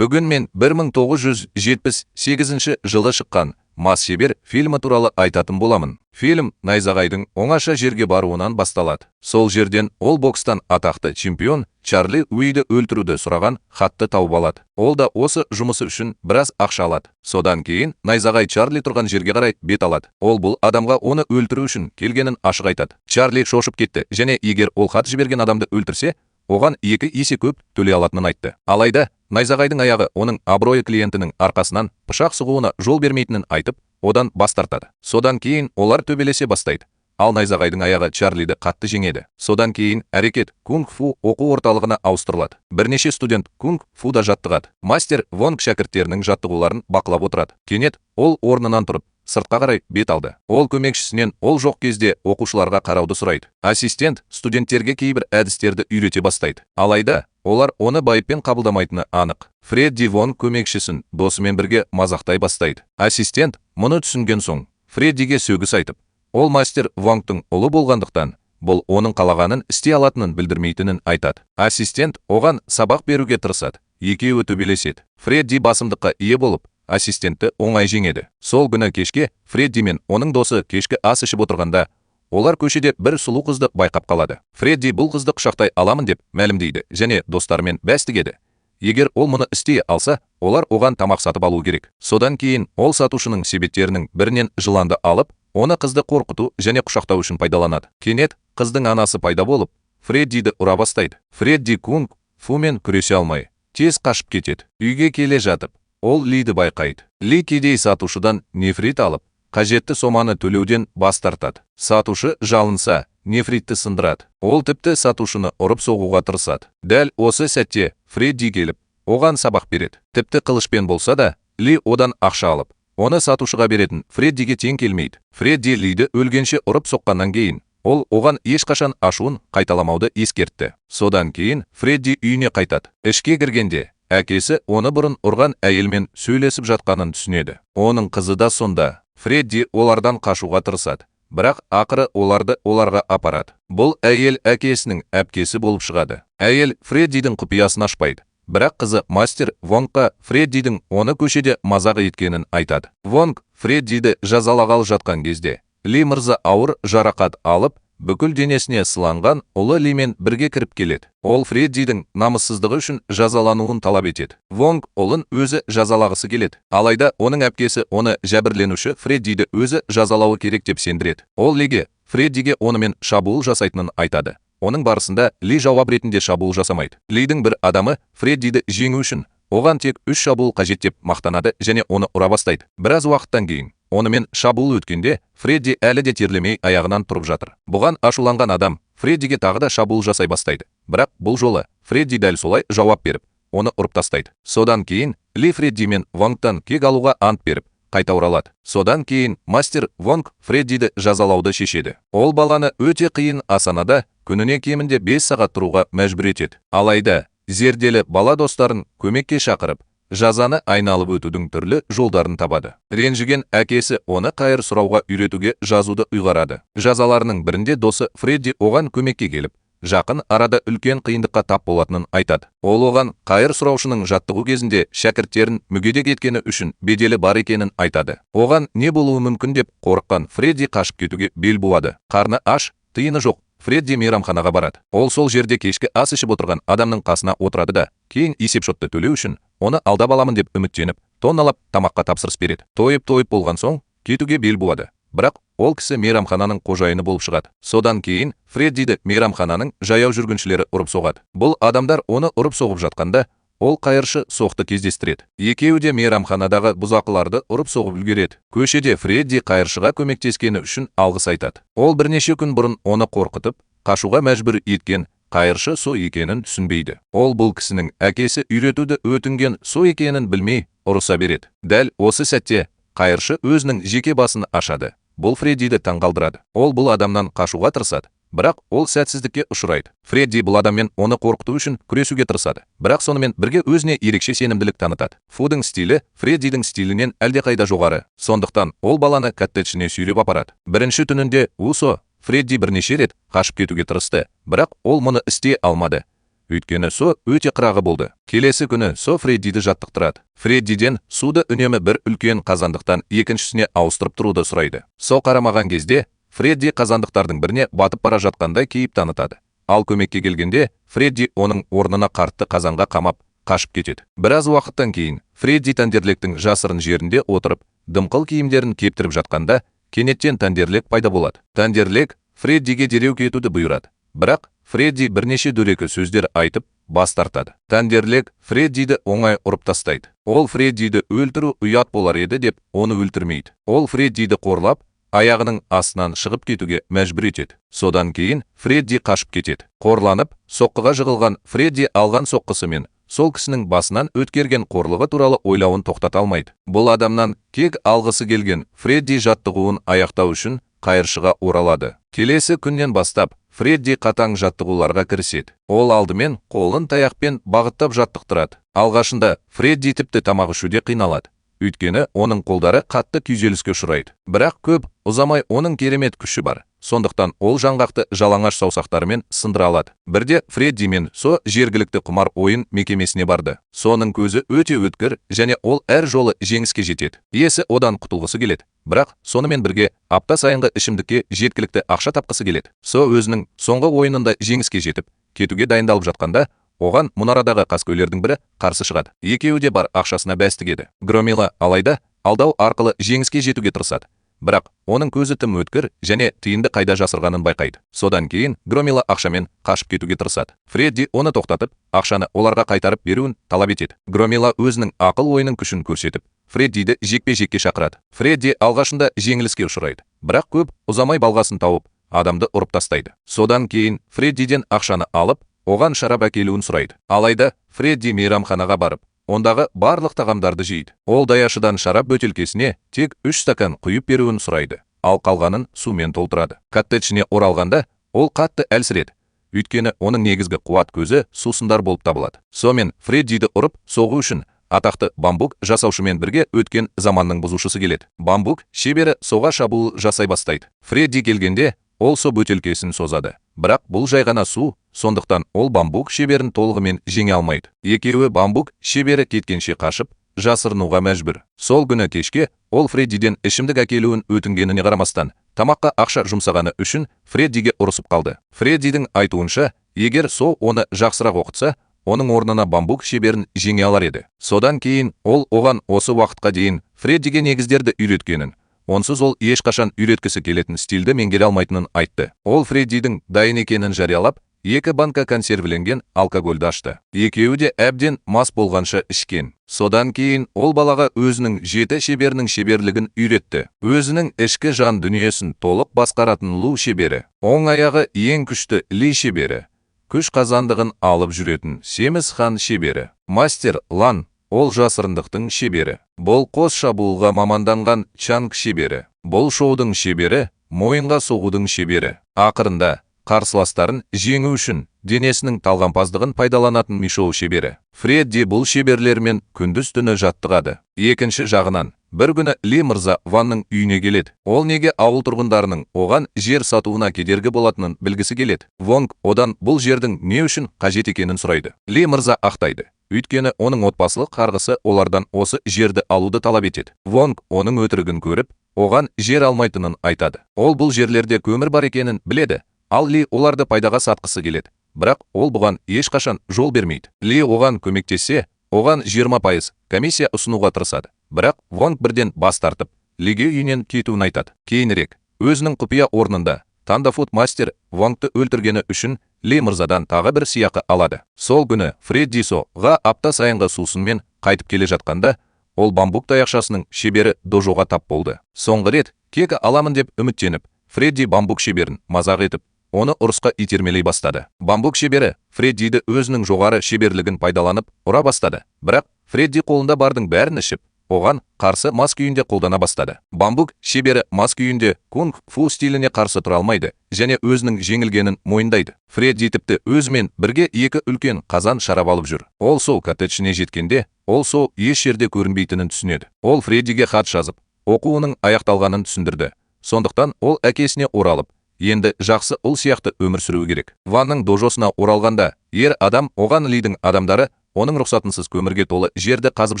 Бүгін мен 1978 жылы шыққан «Мас шебер» фильмі туралы айтатын боламын. Фильм найзағайдың оңаша жерге баруынан басталады. Сол жерден ол бокстан атақты чемпион Чарли Уиді өлтіруді сұраған хатты тауып алады. Ол да осы жұмысы үшін біраз ақша алады. Содан кейін найзағай Чарли тұрған жерге қарай бет алады. Ол бұл адамға оны өлтіру үшін келгенін ашық айтады. Чарли шошып кетті және егер ол хат жіберген адамды өлтірсе, оған 2 есе көп төлей алатынын айтты. Алайда найзағайдың аяғы оның абыройы клиентінің арқасынан пышақ сұғуына жол бермейтінін айтып, одан бас тартады. Содан кейін олар төбелесе бастайды. Ал найзағайдың аяғы Чарлиді қатты жеңеді. Содан кейін әрекет кунг-фу оқу орталығына ауыстырылады. Бірнеше студент кунг-фуда жаттығады. Мастер Вонг шәкірттерінің жаттығуларын бақылап отырады. Кенет ол орнынан тұрып, сыртқа қарай бет алды. Ол көмекшісінен ол жоқ кезде оқушыларға қарауды сұрайды. Ассистент студенттерге кейбір әдістерді үйрете бастайды. Алайда олар оны байыппен қабылдамайтыны анық. Фредди Вонг көмекшісін досымен бірге мазақтай бастайды. Ассистент мұны түсінген соң Фреддиге сөгіс айтып, ол мастер Вонгтың ұлы болғандықтан, бұл оның қалағанын істей алатынын білдірмейтінін айтады. Ассистент оған сабақ беруге тырысады. Екеуі төбелеседі. Фредди басымдыққа ие болып, ассистентті оңай жеңеді. Сол күні кешке Фредди мен оның досы кешкі ас ішіп отырғанда, олар көшеде бір сұлу қызды байқап қалады. Фредди бұл қызды құшақтай аламын деп мәлімдейді және достарымен бәс тігеді. Егер ол мұны істей алса, олар оған тамақ сатып алу керек. Содан кейін ол сатушының себеттерінің бірінен жыланды алып, оны қызды қорқыту және құшақтау үшін пайдаланады. Кенет қыздың анасы пайда болып, Фреддиді ұра бастайды. Фредди кунг-фумен күресе алмай, тез қашып кетеді. Үйге келе жатып, ол Лиді байқайды. Ли кедей сатушыдан нефрит алып, қажетті соманы төлеуден бас тартады. Сатушы жалынса, нефритті сындырады. Ол тіпті сатушыны ұрып соғуға тырысады. Дәл осы сәтте Фредди келіп, оған сабақ береді. Тіпті қылышпен болса да, Ли одан ақша алып, оны сатушыға беретін Фреддиге тең келмейді. Фредди Лиді өлгенше ұрып соққаннан кейін, ол оған ешқашан ашуын қайталамауды ескертті. Содан кейін Фредди үйіне қайтады. Ішке кіргенде әкесі оны бұрын ұрған әйелмен сөйлесіп жатқанын түсінеді. Оның қызы да сонда. Фредди олардан қашуға тырысады, бірақ ақыры оларға апарады. Бұл әйел әкесінің әпкесі болып шығады. Әйел Фреддидің құпиясын ашпайды, бірақ қызы мастер Вонгқа Фреддидің оны көшеде мазақ еткенін айтады. Вонг Фреддиді жазалағалы жатқан кезде, Ли мырза ауыр жарақат алып, бүкіл денесіне сыланған ұлы Лимен бірге кіріп келеді. Ол Фреддидің намыссыздығы үшін жазалануын талап етеді. Вонг ұлын өзі жазалағысы келеді. Алайда оның әпкесі оны жәбірленуші Фреддиді өзі жазалауы керек деп сендіреді. Ол Лиге Фреддиге онымен шабуыл жасайтынын айтады. Оның барысында Ли жауап ретінде шабуыл жасамайды. Лидің бір адамы Фреддиді жеңу үшін оған тек 3 шабуыл қажет деп мақтанады және оны ұра бастайды. Біраз уақыттан кейін онымен шабуыл өткенде Фредди әлі де терлемей аяғынан тұрып жатыр. Бұған ашуланған адам Фреддиге тағы да шабуыл жасай бастайды. Бірақ бұл жолы Фредди дәл солай жауап беріп, оны ұрып тастайды. Содан кейін Ли Фредди мен Вонгтан кек алуға ант беріп, қайта оралады. Содан кейін мастер Вонг Фреддиді жазалауды шешеді. Ол баланы өте қиын асанада күніне кемінде 5 сағат тұруға мәжбүр етеді. Алайда зерделі бала достарын көмекке шақырып, жазаны айналып өтудің түрлі жолдарын табады. Ренжіген әкесі оны қайыр сұрауға үйретуге жазуды ұйғарады. Жазаларының бірінде досы Фредди оған көмекке келіп, жақын арада үлкен қиындыққа тап болатынын айтады. Ол оған қайыр сұраушының жаттығу кезінде шәкірттерін мүгедек еткені үшін беделі бар екенін айтады. Оған не болуы мүмкін деп қорыққан Фредди қашып кетуге бел буады. Қарны аш, тиыны жоқ. Фредди мейрамханаға барады. Ол сол жерде кешкі ас ішіп отырған адамның қасына отырады да, кейін есепшотты төлеу үшін оны алдап аламын деп үміттеніп, тонналап тамаққа тапсырыс береді. Тойып болған соң кетуге бел буады. Бірақ ол кісі мейрамхананың қожайыны болып шығады. Содан кейін Фреддиді мейрамхананың жаяу жүргіншілері ұрып соғады. Бұл адамдар оны ұрып соғып жатқанда, ол қайыршы соқты кездестіреді. Екеуі де мейрамханадағы бұзақыларды ұрып соғып үлгереді. Көшеде Фредди қайыршыға көмектескені үшін алғыс айтады. Ол бірнеше күн бұрын оны қорқытып, қашуға мәжбүр еткен қайыршы со екенін түсінбейді. Ол бұл кісінің әкесі үйретуді өтінген со екенін білмей ұрыса береді. Дәл осы сәтте қайыршы өзінің жеке басын ашады. Бұл Фреддиді таңғалдырады. Ол бұл адамнан қашуға тырысады. Бірақ ол сәтсіздікке ұшырайды. Фредди бұл адаммен оны қорқыту үшін күресуге тырысады. Бірақ сонымен бірге өзіне ерекше сенімділік танытады. Фудың стилі Фреддидің стилінен әлдеқайда жоғары. Сондықтан ол баланы коттеджіне сүйреп апарады. Бірінші түнінде Усо Фредди бірнеше рет қашып кетуге тырысты, бірақ ол мұны істей алмады. Өйткені Со өте қырағы болды. Келесі күні Со Фреддиді жаттықтырады. Фреддиден суды үнемі бір үлкен қазандықтан екіншісіне ауыстырып тұруды сұрайды. Со қарамаған кезде Фредди қазандықтардың біріне батып бара жатқандай кейіп танытады. Ал көмекке келгенде Фредди оның орнына қартты қазанға қамап қашып кетеді. Біраз уақыттан кейін Фредди Тандерлектің жасырын жерінде отырып, дымқыл киімдерін кептіріп жатқанда, кенеттен Тандерлек пайда болады. Тандерлек Фреддиге дереу кетуді бұйырады. Бірақ Фредди бірнеше дөрекі сөздер айтып, бас тартады. Тандерлек Фреддиді оңай ұрып тастайды. Ол Фреддиді өлтіру ұят болар еді деп, оны өлтірмейді. Ол Фреддиді қорлап, аяғының астынан шығып кетуге мәжбүр етеді. Содан кейін Фредди қашып кетеді. Қорланып, соққыға жығылған Фредди алған соққысымен сол кісінің басынан өткерген қорлығы туралы ойлауын тоқтата алмайды. Бұл адамнан кек алғысы келген Фредди жаттығуын аяқтау үшін қайыршыға оралады. Келесі күннен бастап Фредди қатаң жаттығуларға кіріседі. Ол алдымен қолын таяқпен бағыттап жаттықтырады. Алғашында Фредди тіпті тамақ ішуде қиналады. Өйткені оның қолдары қатты күйзеліске ұшырайды. Бірақ көп ұзамай оның керемет күші бар. Сондықтан ол жаңғақты жалаңаш саусақтарымен сындыра алады. Бірде Фредди мен Со жергілікті құмар ойын мекемесіне барды. Соның көзі өте өткір және ол әр жолы жеңіске жетеді. Иесі одан құтылғысы келеді. Бірақ сонымен бірге апта сайынғы ішімдікке жеткілікті ақша тапқысы келеді. Со өзінің соңғы ойынында жеңіске жетіп, кетуге дайындалып жатқанда, оған мұнарадағы қаскөйлердің бірі қарсы шығады. Екеуі де бар ақшасына бәс тігеді. Громила алайда алдау арқылы жеңіске жетуге тырысады. Бірақ оның көзі тым өткір және тиынды қайда жасырғанын байқайды. Содан кейін Громила ақшамен қашып кетуге тырысады. Фредди оны тоқтатып, ақшаны оларға қайтарып беруін талап етеді. Громила өзінің ақыл ойының күшін көрсетіп, Фреддиді жекпе-жекке шақырады. Фредди алғашында жеңіліске ұшырайды. Бірақ көп ұзамай балғасын тауып, адамды ұрып тастайды. Содан кейін Фреддиден ақшаны алып, оған шарап әкелуін сұрайды. Алайда Фредди мейрамханаға барып, ондағы барлық тағамдарды жейді. Ол даяшыдан шарап бөтелкесіне тек 3 стакан құйып беруін сұрайды. Ал қалғанын сумен толтырады. Коттеджіне оралғанда ол қатты әлсіреді. Өйткені оның негізгі қуат көзі сусындар болып табылады. Сомен Фреддиді ұрып соғу үшін атақты бамбук жасаушымен бірге өткен заманның бұзушысы келеді. Бамбук шебері Соға шабуыл жасай бастайды. Фредди келгенде ол Со бөтелкесін созады. Бірақ бұл жай ғана су, сондықтан ол бамбук шеберін толығымен жеңе алмайды. Екеуі бамбук шебері кеткенше қашып, жасырынуға мәжбүр. Сол күні кешке ол Фреддиден ішімдік әкелуін өтінгеніне қарамастан, тамаққа ақша жұмсағаны үшін Фреддиге ұрысып қалды. Фреддидің айтуынша, егер Со оны жақсырақ оқытса, оның орнына бамбук шеберін жеңе алар еді. Содан кейін ол оған осы уақытқа дейін Фреддиге негіздерді үйреткенін, онсыз ол ешқашан үйреткісі келетін стильді меңгере алмайтынын айтты. Ол Фреддидің дайын екенін жариялап, 2 банка консервіленген алкогольді ашты. Екеуі де әбден мас болғанша ішкен. Содан кейін ол балаға өзінің 7 шеберінің шеберлігін үйретті. Өзінің ішкі жан дүниесін толық басқаратын Лу шебері, оң аяғы ең күшті Ли шебері, күш қазандығын алып жүретін Семіз хан шебері, мастер Лан, ол жасырындықтың шебері. Бұл қос шабуылға маманданған Чанг шебері. Бұл шоудың шебері, мойынға соғудың шебері. Ақырында қарсыластарын жеңу үшін денесінің талғампаздығын пайдаланатын Мишоу шебері. Фредди бұл шеберлермен күндіз-түні жаттығады. Екінші жағынан, бір күні Ли мырза Ванның үйіне келеді. Ол неге ауыл тұрғындарының оған жер сатуына кедергі болатынын білгісі келеді. Вонг одан бұл жердің не үшін қажет екенін сұрайды. Ли мырза ақтайды. Өйткені оның отбасылық қарғысы олардан осы жерді алуды талап етеді. Вонг оның өтірігін көріп, оған жер алмайтынын айтады. Ол бұл жерлерде көмір бар екенін біледі. Ал Ли оларды пайдаға сатқысы келеді. Бірақ ол бұған ешқашан жол бермейді. Ли оған көмектессе, оған 20% комиссия ұсынуға тырысады. Бірақ Вонг бірден бас тартып, Лиге үйінен кетуін айтады. Кейінірек, өзінің құпия орнында Тандафут мастер Вонгты өлтіргені үшін Ли мырзадан тағы бір сыйақы алады. Сол күні Фредди Соға апта сайынғы сусынмен қайтып келе жатқанда, ол бамбук таяқшасының шебері дожоға тап болды. Соңғы рет кек аламын деп үміттеніп, Фредди бамбук шеберін мазақ етіп, оны ұрысқа итермелей бастады. Бамбук шебері Фреддиді өзінің жоғары шеберлігін пайдаланып ұра бастады. Бірақ Фредди қолында бардың бәрін ішіп, оған қарсы мас күйінде қолдана бастады. Бамбук шебері мас күйінде кунг-фу стиліне қарсы тұра алмайды және өзінің жеңілгенін мойындайды. Фредди тіпті өзімен бірге 2 үлкен қазан шарап алып жүр. Ол Со коттеджіне жеткенде, ол Со еш жерде көрінбейтінін түсінеді. Ол Фреддиге хат жазып, оқуының аяқталғанын түсіндірді. Сондықтан ол әкесіне оралып, енді жақсы ұл сияқты өмір сүру керек. Ванның дожосына оралғанда, ер адам оған Лидің адамдары оның рұқсатынсыз көмірге толы жерді қазып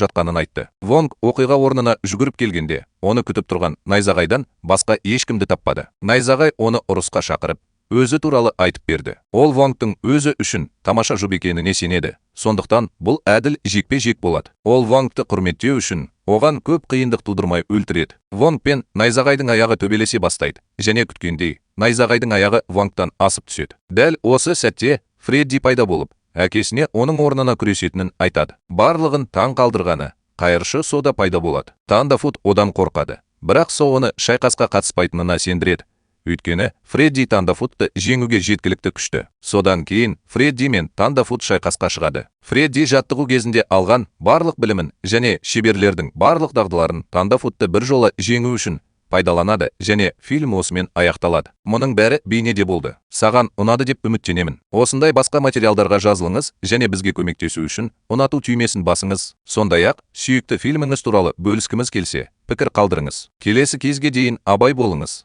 жатқанын айтты. Вонг оқиға орнына жүгіріп келгенде, оны күтіп тұрған найзағайдан басқа ешкімді таппады. Найзағай оны ұрысқа шақырып, өзі туралы айтып берді. Ол Вонгтың өзі үшін тамаша жұп екеніне сенеді. Сондықтан бұл әділ жекпе-жек болады. Ол Вонгты құрметтеу үшін оған көп қиындық тудырмай өлтіреді. Вонг пен найзағайдың аяғы төбелесе бастайды, және күткендей, найзағайдың аяғы Вонгтан асып түседі. Дәл осы сәтте Фредди пайда болып, әкесіне оның орнына күресетінін айтады. Барлығын таң қалдырғаны, қайыршы Сода пайда болады. Тандафут одан қорқады, бірақ Со оны шайқасқа қатыспайтынына сендіреді. Өйткені Фредди Тандафутты жеңуге жеткілікті күшті. Содан кейін Фредди мен Тандафут шайқасқа шығады. Фредди жаттығу кезінде алған барлық білімін және шеберлердің барлық дағдыларын Тандафутты бір жолы жеңу үшін пайдаланады және фильм осымен аяқталады. Мұның бәрі бейнеде болды. Саған ұнады деп үміттенемін. Осындай басқа материалдарға жазылыңыз және бізге көмектесу үшін ұнату түймесін басыңыз. Сондай-ақ, сүйікті фильміңіз туралы бөліскіміз келсе, пікір қалдырыңыз. Келесі кезге дейін абай болыңыз.